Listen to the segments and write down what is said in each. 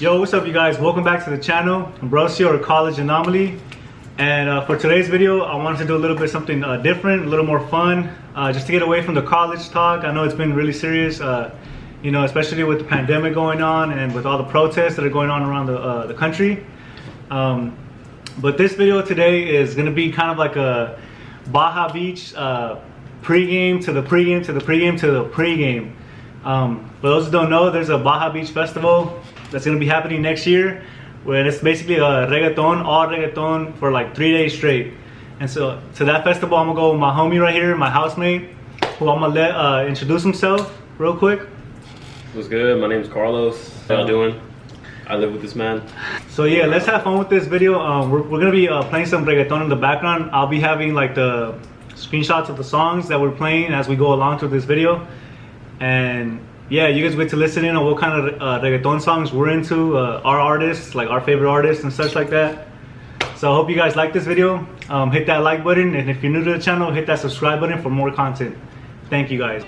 Yo, what's up you guys? Welcome back to the channel, Ambrosio or College Anomaly. And for today's video, I wanted to do a little bit something different, a little more fun, just to get away from the college talk. I know it's been really serious, you know, especially with the pandemic going on and with all the protests that are going on around the country. But this video today is going to be kind of like a Baja Beach pregame to the pregame to the pregame to the pregame. For those who don't know, there's a Baja Beach festival that's going to be happening next year, where it's basically a reggaeton, all reggaeton for like 3 days straight. And so to that festival, I'm gonna go with my homie right here, my housemate, who I'm gonna let introduce himself real quick. What's good? My name's Carlos. How y'all doing? I live with this man. So yeah, let's have fun with this video. We're gonna be playing some reggaeton in the background. I'll be having like the screenshots of the songs that we're playing as we go along through this video. And yeah, you guys get to listen in on what kind of reggaeton songs we're into, our artists, like our favorite artists and such like that. So I hope you guys like this video. Hit that like button, and if you're new to the channel, hit that subscribe button for more content. Thank you guys.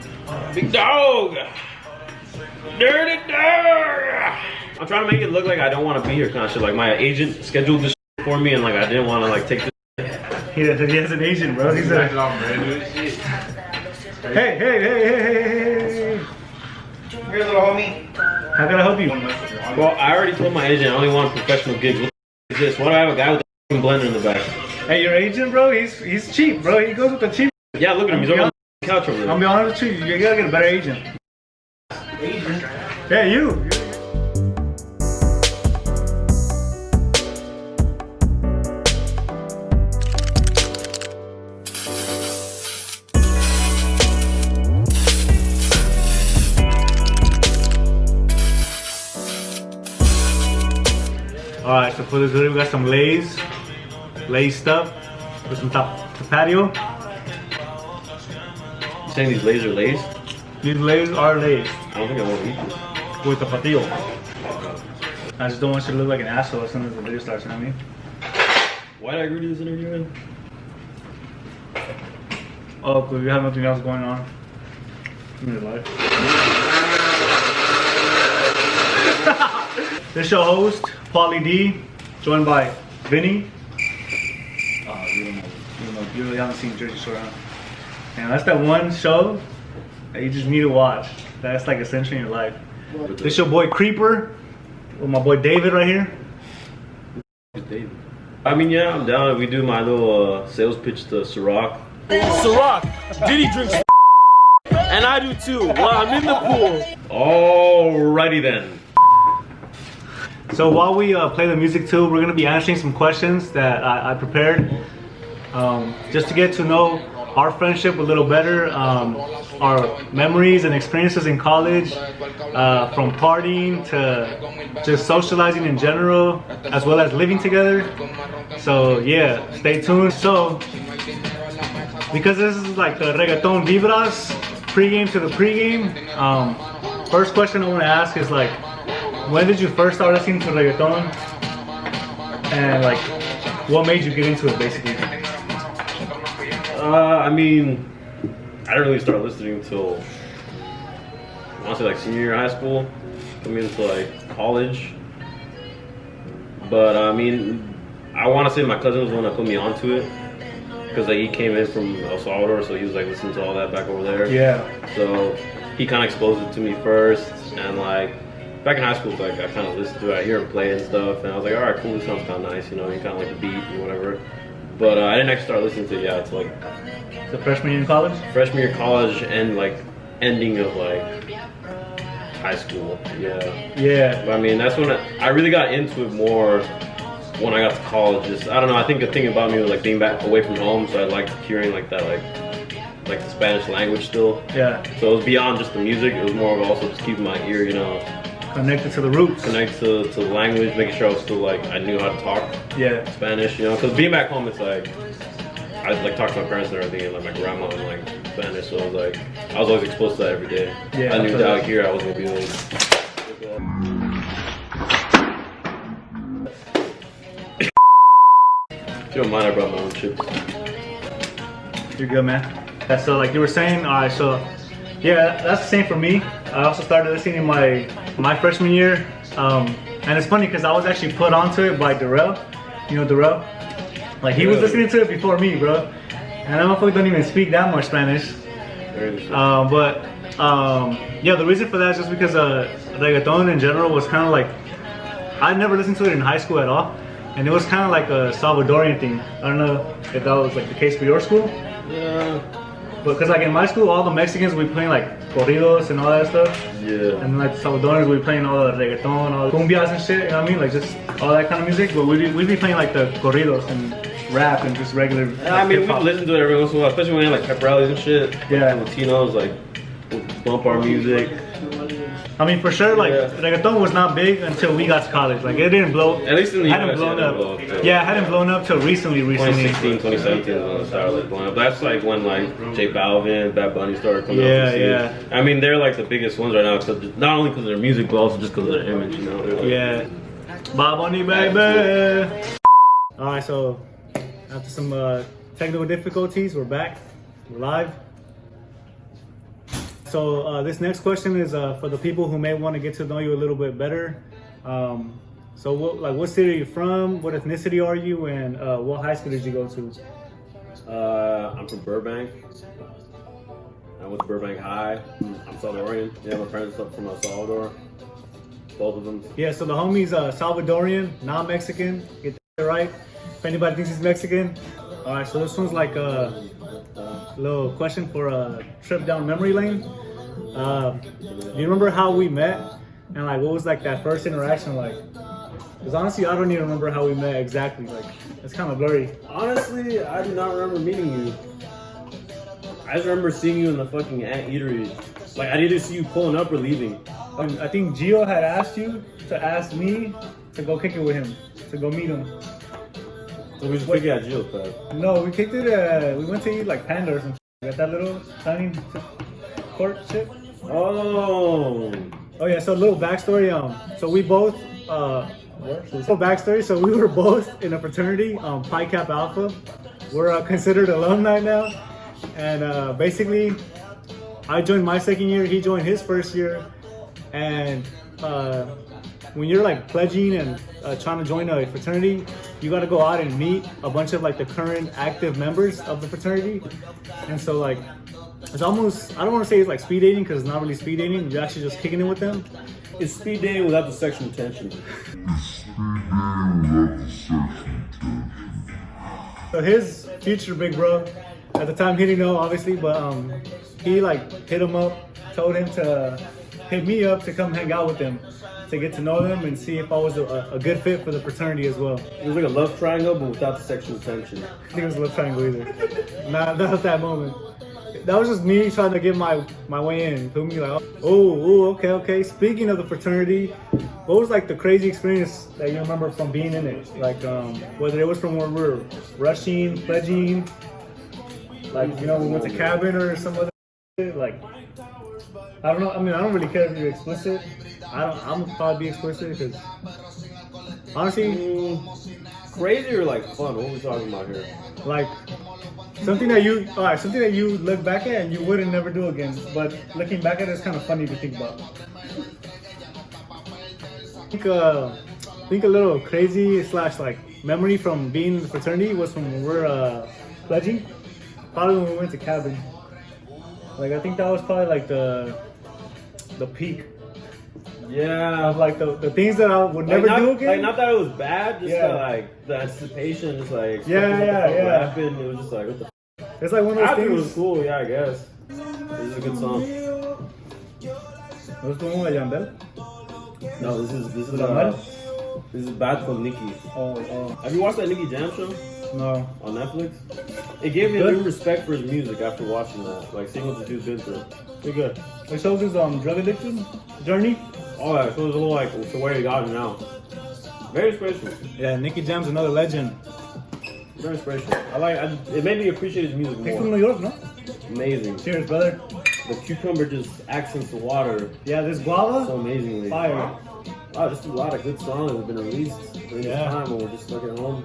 Big dog! Dirty dog! I'm trying to make it look like I don't want to be here kind of shit. Like my agent scheduled this for me and like I didn't want to like take this. He has an agent, bro. He's a... Hey. Here, little homie. How can I help you? Well, I already told my agent I only want professional gigs. What is this? Why do I have a guy with a blender in the back? Hey, your agent, bro, he's cheap, bro. He goes with the cheap. Yeah, look at him. He's over on the couch over there. I'll be honest with you. You gotta get a better agent. Agent? Yeah, you. Alright, so for this video we got some Lay's stuff with some tapatio. You saying these Lays are Lays? These Lay's are Lay's. I don't think I want to eat this. With tapatio. I just don't want you to look like an asshole as soon as the video starts, you know what I mean? Why did I agree to this interview then? Oh, because you have nothing else going on in your life. This is your host, Pauly D, joined by Vinny. Oh, you really haven't seen Jersey Shore, huh? And that's that one show that you just need to watch. That's like essential in your life. This is your boy Creeper, with my boy David right here. David. I mean, yeah, I'm down if we do my little sales pitch to Ciroc. Ciroc, Diddy drinks and I do too while I'm in the pool. Alrighty then. So while we play the music too, we're gonna be answering some questions that I prepared, just to get to know our friendship a little better, our memories and experiences in college, from partying to just socializing in general, as well as living together. So yeah, stay tuned. So because this is like the reggaeton Vibras pregame to the pregame, first question I want to ask is like, when did you first start listening to reggaeton? And like, what made you get into it basically? I mean, I didn't really start listening until, I want to say like senior year of high school, coming into like college. But I mean, I want to say my cousin was the one that put me onto it. Because like, he came in from El Salvador, so he was like listening to all that back over there. Yeah. So he kind of exposed it to me first, and like, back in high school, like I kind of listened to it, I hear him play and stuff, and I was like, all right, cool, this sounds kind of nice, you know, you kind of like the beat and whatever. But I didn't actually start listening to it, yeah, it's like the freshman year in college? Freshman year of college and like ending of like high school, yeah. Yeah. But I mean, that's when I really got into it more when I got to college. Just, I don't know, I think the thing about me was like being back away from home, so I liked hearing like that, like the Spanish language still. Yeah. So it was beyond just the music, it was more of also just keeping my ear, you know, connected to the roots. Connect to the language, making sure I was still like, I knew how to talk Spanish, you know, because being back home, it's like, I like talk to my parents and everything, and like my grandma and like Spanish, so I was like, I was always exposed to that every day. Yeah, I knew that out here I was gonna be like, if you don't mind, I brought my own chips. You're good, man. That's so like you were saying. Alright, so yeah, that's the same for me. I also started listening in my freshman year. And it's funny because I was actually put onto it by Darrell. You know Darrell? Like he was listening to it before me, bro. And that motherfucker don't even speak that much Spanish. Yeah, the reason for that is just because reggaeton in general was kind of like, I never listened to it in high school at all. And it was kind of like a Salvadorian thing. I don't know if that was like the case for your school. Yeah. But because like in my school, all the Mexicans we playing like corridos and all that stuff. Yeah. And like the Salvadorians we playing all the reggaeton, all the cumbias and shit. You know what I mean? Like just all that kind of music. But we'd be playing like the corridos and rap and just regular. I mean, we listen to it every once in a while, especially when we had like pep rallies and shit. Yeah. Latinos like bump our music. I mean, for sure, like reggaeton was not big until we got to college. Like it didn't blow. At least in the hadn't US, blown it up. didn't blow up, Yeah, it hadn't blown up till recently. 2016, 2017 is when it started like blowing up. That's like when like J Balvin, Bad Bunny started coming out. Yeah. I mean, they're like the biggest ones right now, cause not only because of their music, but also just because of their image. You know. Like, yeah. Bad Bunny, baby. All right, so after some technical difficulties, we're back. We're live. So this next question is for the people who may want to get to know you a little bit better. So what city are you from? What ethnicity are you? And what high school did you go to? I'm from Burbank. I went to Burbank High. I'm Salvadorian. Yeah, my parents are from El Salvador. Both of them. Yeah, so the homie's Salvadorian, not Mexican. Get that right. If anybody thinks he's Mexican. All right, so this one's like a little question for a trip down memory lane. Do you remember how we met? And like, what was like that first interaction like? Because honestly, I don't even remember how we met exactly. Like, it's kind of blurry. Honestly, I do not remember meeting you. I just remember seeing you in the fucking Ant Eatery. Like, I didn't see you pulling up or leaving. I think Gio had asked you to ask me to go kick it with him, to go meet him. So we just kicked it at Gio's pad. No, we kicked it. We went to eat like panda or something. At that little tiny court shit. Oh yeah. So a little backstory. So we both. Backstory. So we were both in a fraternity, Pi Kappa Alpha. We're considered alumni now, and basically, I joined my second year. He joined his first year, and when you're like pledging and trying to join a fraternity, you got to go out and meet a bunch of like the current active members of the fraternity. And so like, it's almost, I don't want to say it's like speed dating because it's not really speed dating. You're actually just kicking it with them. It's speed dating without the sexual tension. So his future big bro, at the time he didn't know obviously, but he like hit him up, told him to hit me up to come hang out with him, to get to know them and see if I was a good fit for the fraternity as well. It was like a love triangle, but without the sexual tension. I think it was a love triangle either. Not at that moment. That was just me trying to get my way in. Feel me? Like, okay. Speaking of the fraternity, what was like the crazy experience that you remember from being in it? Like, whether it was from when we were rushing, pledging, like, you know, we went to cabin or some other shit, like, I don't know. I mean, I don't really care if you're explicit. I'm gonna probably be explicit because honestly, crazy or like fun? What are we talking about here? like something that you look back at and you wouldn't never do again. But looking back at it, it's kind of funny to think about. I think a little crazy / like memory from being in the fraternity was from when we were pledging. Probably when we went to cabin. Like I think that was probably like the peak. Yeah, Of like the things that I would never do again. Like not that it was bad, just like the anticipation, just like what happened. It was just like what the. It's like one of those After things. it was cool, yeah, I guess. This is a good song. What's the one with Yandel? No, this is Bad from Nicki. Oh. Have you watched that Nicki Jam show No. on Netflix? It gave me a new respect for his music after watching that. Like seeing what the dude's been through. Pretty good. It shows his drug addiction journey. Oh yeah, so it's a little like to where he got him now. Very inspirational. Yeah, Nicky Jam's another legend. Very inspirational. It made me appreciate his music He's from more. New York, no? Amazing. Cheers, brother. The cucumber just accents the water Yeah, this guava, so amazingly. fire. Wow, just a lot of good songs have been released during this time when we're just stuck at home.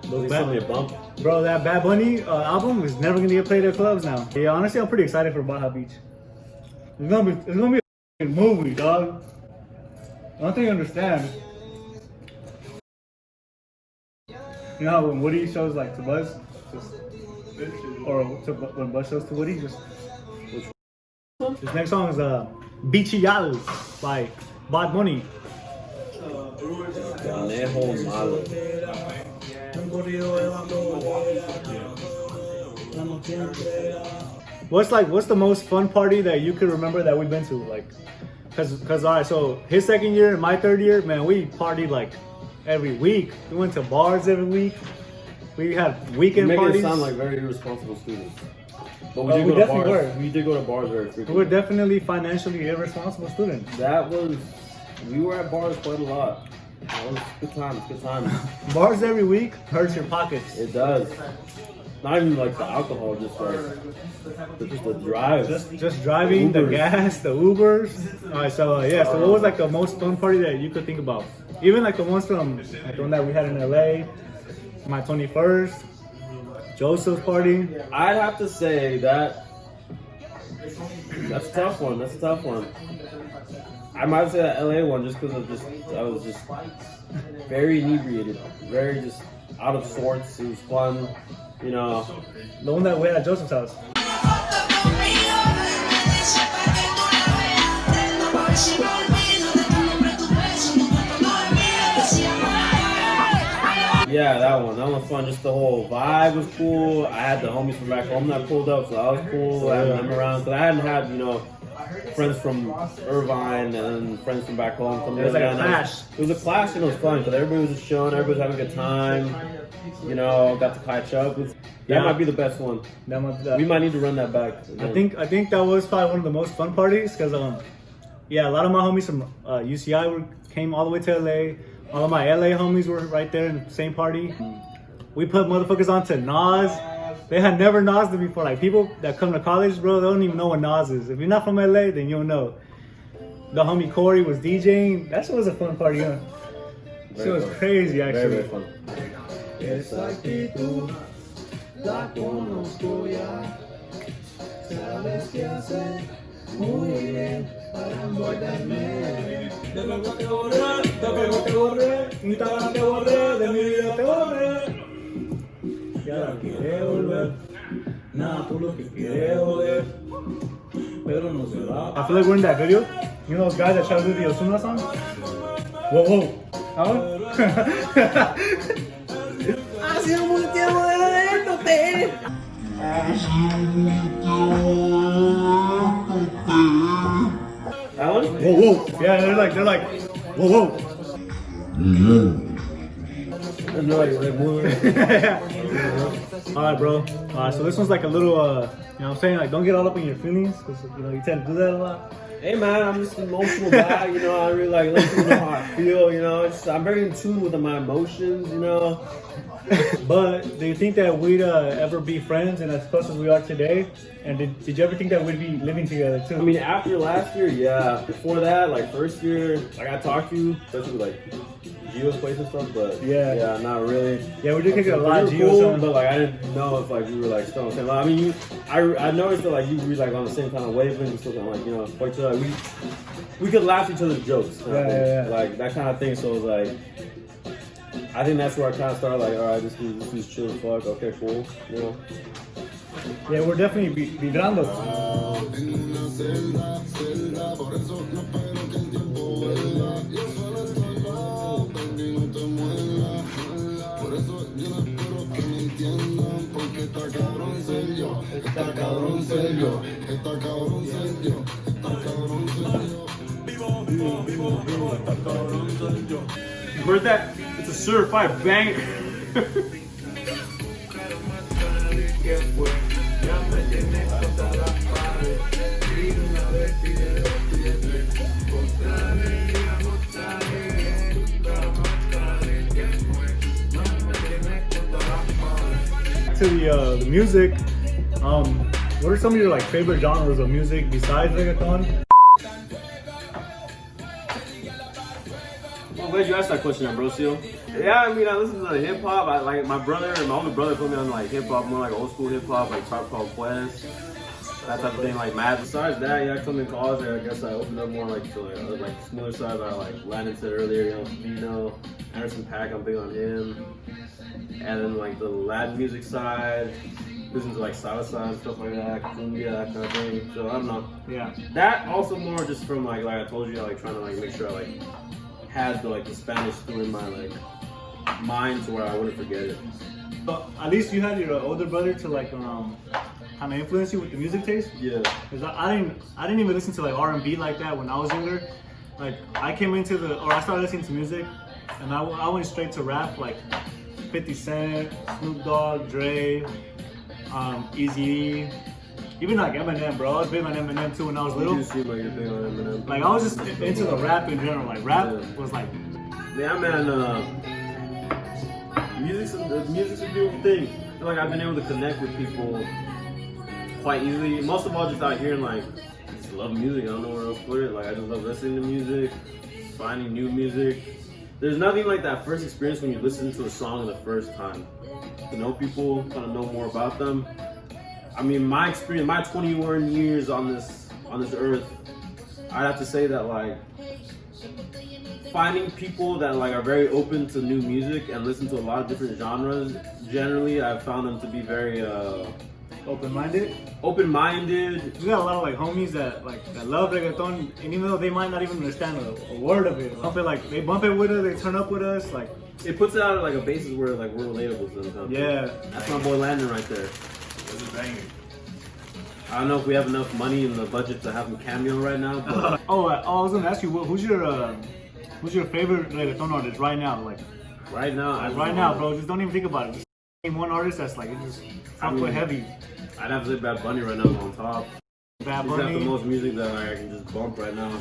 Those sent me a bump. Bro, that Bad Bunny album is never gonna get played at clubs now. Yeah, honestly, I'm pretty excited for Baja Beach. It's gonna be a movie, dog. don't think you understand. You know how when Woody shows like to Buzz, just, or when Buzz shows to Woody, just. This next song is Bichillas by Bad Bunny. Conejo malo. What's the most fun party that you could remember that we've been to? Like, cause alright, so his second year and my third year, man, we partied like every week. We went to bars every week. We had weekend You make parties. it sound like very irresponsible students. But We go to definitely bars. were. We did go to bars very frequently. We were definitely financially irresponsible students. That was. We were at bars quite a lot. That was good times. Good times. Bars every week hurts your pockets. It does. Not even like the alcohol, just the drive. Just driving, the Ubers. gas, the Ubers. Alright, so yeah. So what was like the most fun party that you could think about? Even like the ones from like the one that we had in LA, my 21st, Joseph's party. I'd have to say that's a tough one. That's a tough one. I might say that LA one just because I was just very inebriated, very just out of sorts. It was fun, you know. The one that we had at Joseph's house. Yeah, that one was fun. Just the whole vibe was cool. I had the homies from back home that pulled up, so that was cool. I had them around because I hadn't had, you know, friends from Irvine and then friends from back home. It was like a clash. It was a clash and it was fun because everybody was just chilling, everybody was having a good time. You know, got to catch up. That might be the best one. We might need to run that back. Again. I think that was probably one of the most fun parties because yeah, a lot of my homies from UCI came all the way to LA. All of my LA homies were right there in the same party. We put motherfuckers onto Nas. They had never Nas'd before. Like people that come to college, bro, they don't even know what Nas is. If you're not from LA, then you'll know. The homie Corey was DJing. That shit was a fun party, huh? Shit was crazy, actually. Very, very fun. Esa actitud la conozco ya. Sabes qué hacer muy bien para guardarme. Te pego te borré, Instagram te borré, de mi vida te borré. Y ahora quiere volver, nada por lo que quiere joder, pero no se va. I feel like we're in that video. You know those guys that try to do the Ozuna song? Whoa, whoa. That one? Hace mucho tiempo de verte. That one? Whoa, whoa. Yeah, they're like, whoa, whoa. And they're like moving. Alright, bro. Alright, so this one's like a little, you know what I'm saying? Like, don't get all up in your feelings, because, you know, you tend to do that a lot. Hey man, I'm just an emotional guy, you know. I really like let people know how I feel, you know. I'm very in tune with my emotions, you know. But do you think that we'd ever be friends and as close as we are today? And did you ever think that we'd be living together too? I mean, after last year, yeah. Before that, like first year, like I talked to you, especially with like Gio's place and stuff, but yeah, not really. Yeah, we did kick it a lot, We Gio. were cool, Son. but like I didn't know if like we were like still on the same line. I mean, I noticed that like you were like on the same kind of wavelength and still kind of like, you know, quite like we could laugh at each other's jokes. Yeah. Like that kind of thing. So it was like, I think that's where I kind of started like, all right, this dude's chill as fuck. Okay, cool. You know. Yeah, we're definitely vibrando. You heard that? It's a certified banger. To the music, what are some of your like favorite genres of music besides reggaeton? I'm glad you asked that question, Ambrosio. Yeah, I mean, I listen to hip hop. I like my brother and my older brother put me on like hip hop, more like old school hip hop, like Tribe Called Quest. that type of thing, like mad. Besides that, yeah, coming in college, I guess I opened up more like to like smoother side. I like Landon said earlier, you know, Anderson .Paak, I'm big on him. And then like the Latin music side, listen to like salsa and stuff like that, cumbia, that kind of thing. So I don't know. Yeah. That also more just from like I told you, like trying to like make sure I like had the Spanish still in my like mind to where I wouldn't forget it. So at least you had your older brother to like kind of influence you with the music taste. Yeah. Cause I didn't even listen to like R&B like that when I was younger. Like I started listening to music, and I went straight to rap, like 50 Cent, Snoop Dogg, Dre, Eazy-E, even like Eminem, bro. I was big on Eminem too when I was little. You seem like you're big on Eminem. Like I was just into the rap in general. Like rap was like. Yeah, man. Music's a beautiful thing. I feel like I've been able to connect with people quite easily. Most of all, just out here and like, I just love music. I don't know where else to put it. Like I just love listening to music, finding new music. There's nothing like that first experience when you listen to a song the first time. To know people, kind of know more about them. I mean, my experience, my 21 years on this earth, I'd have to say that like finding people that like are very open to new music and listen to a lot of different genres. Generally, I've found them to be very Open-minded. We got a lot of like homies that love reggaeton, and even though they might not even understand a word of it, they bump it with us, they turn up with us, like it puts it out at like a basis where like we're relatable to them. Yeah, that's my boy Landon right there. It's a banger. I don't know if we have enough money in the budget to have him cameo right now. But I was gonna ask you, who's your favorite reggaeton artist right now? Like right now, bro. Just don't even think about it. Just name one artist that's like heavy. I'd have to say Bad Bunny right now on top. Bad He's Bunny. got the most music that I can just bump right now.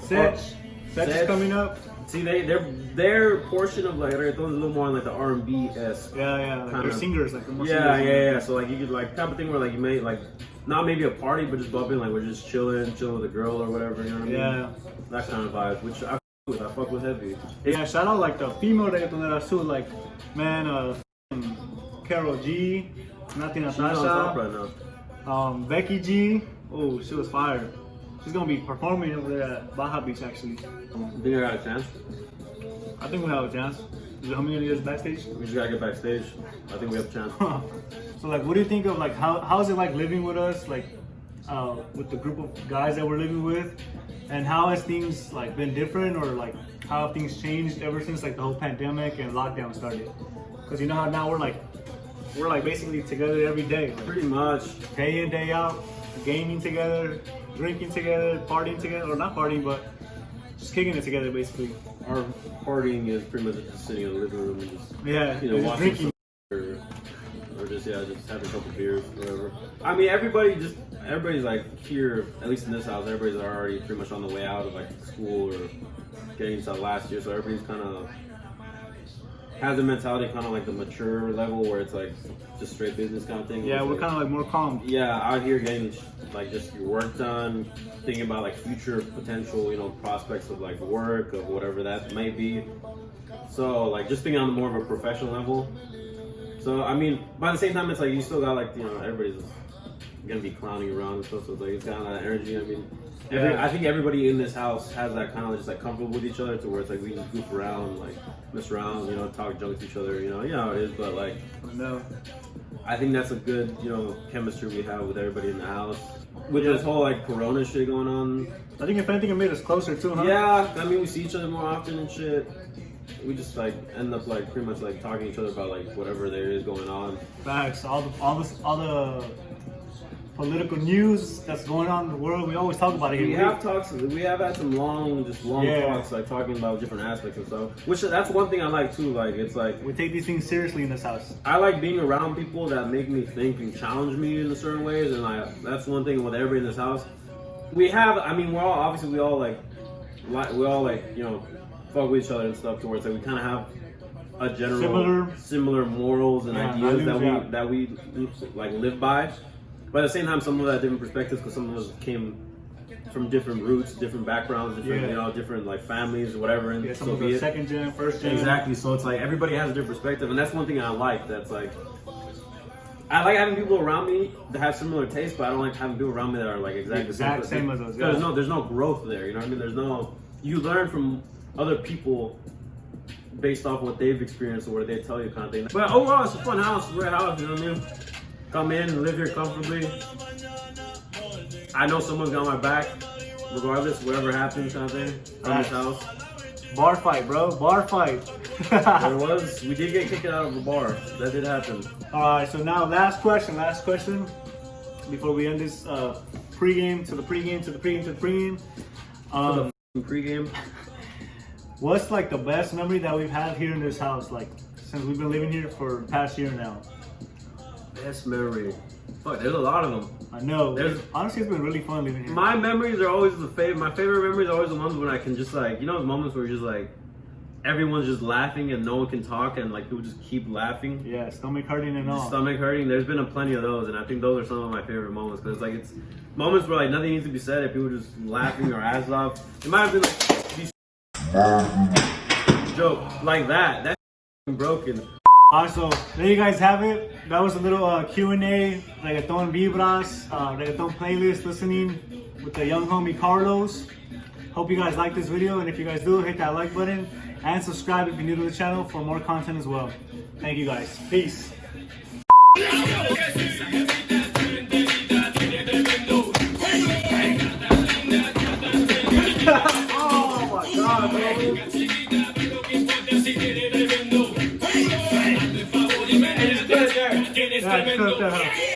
Setch is coming up. See, their portion of like reggaeton is a little more on like the R&B-esque. Yeah, like they're singers, like the most yeah. So like you could like type of thing where like you may like not maybe a party, but just bumping like we're just chilling with a girl or whatever. You know what I mean? Yeah. That kind of vibe, which I fuck with heavy. Yeah, shout out like the female reggaetoneras too, like man, Carol G, Nati She's on top right Natasha, now. Becky G. Oh, she was fire. She's gonna be performing over there at Baja Beach actually. Think I got a chance? I think we have a chance. Is it how many of us backstage? We just gotta get backstage. I think we have a chance. So like, what do you think of like how is it like living with us, like with the group of guys that we're living with, and how has things like been different, or like how have things changed ever since like the whole pandemic and lockdown started? Because you know how now we're like basically together every day, like, Pretty much. day in day out, gaming together, drinking together, partying together, or not partying but just kicking it together basically. Our partying is pretty much just sitting in the living room and just Yeah, you know just watching drinking. or just having a couple beers, whatever. I mean, everybody's like here, at least in this house. Everybody's already pretty much on the way out of like school or getting into last year, so everybody's kind of has the mentality kind of like the mature level where it's like just straight business kind of thing. Yeah, we're like, kind of like more calm. yeah, out here getting like just your work done, thinking about like future potential, you know, prospects of like work, of whatever that may be. So like just thinking on more of a professional level. So I mean, by the same time, it's like you still got like, you know, everybody's gonna be clowning around and stuff. So it's like it's got that energy. I mean, I think everybody in this house has that kind of just like comfortable with each other to where it's like we just goof around, like mess around, you know, talk junk to each other. You know how it is. But like, No. I think that's a good, you know, chemistry we have with everybody in the house. With this whole like Corona shit going on. I think if anything, it made us closer too, huh? Yeah, I mean we see each other more often and shit. We just like end up like pretty much like talking to each other about like whatever there is going on. Facts. All the political news that's going on in the world, we always talk about it here. We have had some long talks, like talking about different aspects and stuff. Which that's one thing I like too. Like it's like We take these things seriously in this house. I like being around people that make me think and challenge me in certain ways, and like that's one thing with everybody in this house. We all like you know fuck with each other and stuff towards like we kind of have a general similar morals and ideas that we like live by. But at the same time, some of us have different perspectives because some of us came from different roots, different backgrounds, different you know, different like families or whatever. And some of the second gen, first gen. Exactly. So it's like everybody has a different perspective, and that's one thing I like. That's like I like having people around me that have similar tastes, but I don't like having people around me that are like exactly Exact the same as us. There's Yeah. no growth there. You know what I mean? There's no. You learn from other people based off what they've experienced or what they tell you, kind of thing. But overall, it's a fun house, great house. You know what I mean? Come in and live here comfortably. I know someone's got my back, regardless, whatever happens, kind of thing. From this house. Bar fight, bro. Bar fight. There was. We did get kicked out of a bar. That did happen. Alright, so now last question before we end this pregame to the pregame to the pregame to the pregame. For the pregame. What's like the best memory that we've had here in this house, like since we've been living here for the past year now? Best memory. Fuck, there's a lot of them. I know. There's- Honestly, it's been really fun living here. My memories are always the favorite. My favorite memories are always the ones when I can just like, you know, those moments where you're just like, everyone's just laughing and no one can talk and like people just keep laughing. Yeah, stomach hurting and all. Stomach hurting. There's been plenty of those, and I think those are some of my favorite moments because like it's moments where like nothing needs to be said and people are just laughing their ass off. It might have been like these joke like that. That's broken. Alright, so there you guys have it. That was a little Q&A, Reggaeton Vibras, Reggaeton playlist listening with the young homie Carlos. Hope you guys like this video, and if you guys do, hit that like button and subscribe if you're new to the channel for more content as well. Thank you guys. Peace.